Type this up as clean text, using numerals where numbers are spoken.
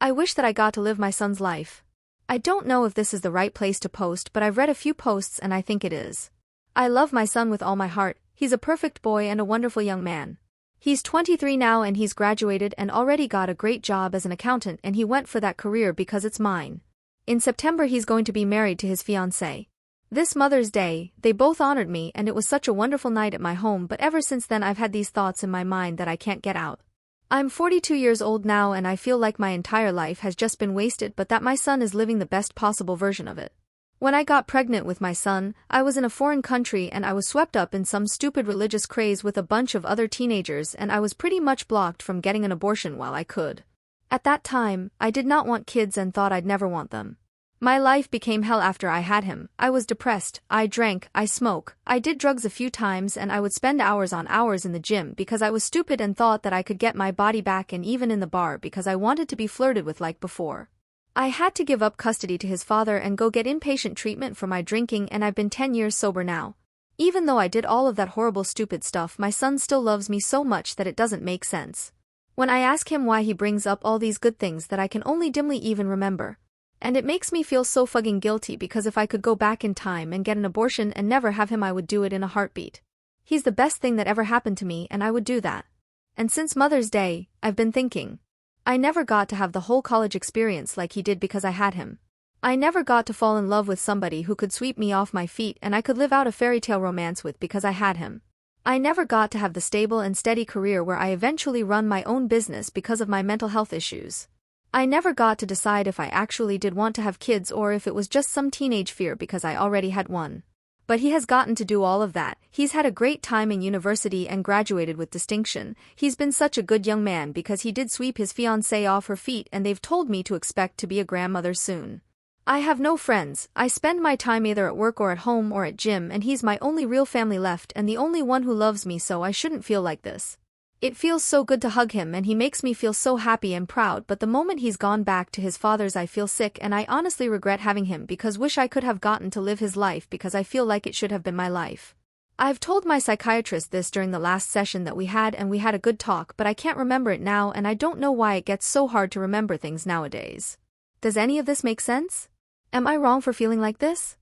I wish that I got to live my son's life. I don't know if this is the right place to post, but I've read a few posts and I think it is. I love my son with all my heart. He's a perfect boy and a wonderful young man. He's 23 now and he's graduated and already got a great job as an accountant, and he went for that career because it's mine. In September he's going to be married to his fiancée. This Mother's Day, they both honored me and it was such a wonderful night at my home, but ever since then I've had these thoughts in my mind that I can't get out. I'm 42 years old now and I feel like my entire life has just been wasted, but that my son is living the best possible version of it. When I got pregnant with my son, I was in a foreign country and I was swept up in some stupid religious craze with a bunch of other teenagers, and I was pretty much blocked from getting an abortion while I could. At that time, I did not want kids and thought I'd never want them. My life became hell after I had him. I was depressed, I drank, I smoked, I did drugs a few times, and I would spend hours on hours in the gym because I was stupid and thought that I could get my body back, and even in the bar because I wanted to be flirted with like before. I had to give up custody to his father and go get inpatient treatment for my drinking, and I've been 10 years sober now. Even though I did all of that horrible stupid stuff, my son still loves me so much that it doesn't make sense. When I ask him why, he brings up all these good things that I can only dimly even remember. And it makes me feel so fucking guilty, because if I could go back in time and get an abortion and never have him, I would do it in a heartbeat. He's the best thing that ever happened to me and I would do that. And since Mother's Day, I've been thinking. I never got to have the whole college experience like he did because I had him. I never got to fall in love with somebody who could sweep me off my feet and I could live out a fairy tale romance with because I had him. I never got to have the stable and steady career where I eventually run my own business because of my mental health issues. I never got to decide if I actually did want to have kids or if it was just some teenage fear because I already had one. But he has gotten to do all of that. He's had a great time in university and graduated with distinction. He's been such a good young man because he did sweep his fiancée off her feet, and they've told me to expect to be a grandmother soon. I have no friends. I spend my time either at work or at home or at gym, and he's my only real family left and the only one who loves me, so I shouldn't feel like this. It feels so good to hug him and he makes me feel so happy and proud, but the moment he's gone back to his father's I feel sick and I honestly regret having him because wish I could have gotten to live his life because I feel like it should have been my life. I've told my psychiatrist this during the last session that we had, and we had a good talk, but I can't remember it now and I don't know why it gets so hard to remember things nowadays. Does any of this make sense? Am I wrong for feeling like this?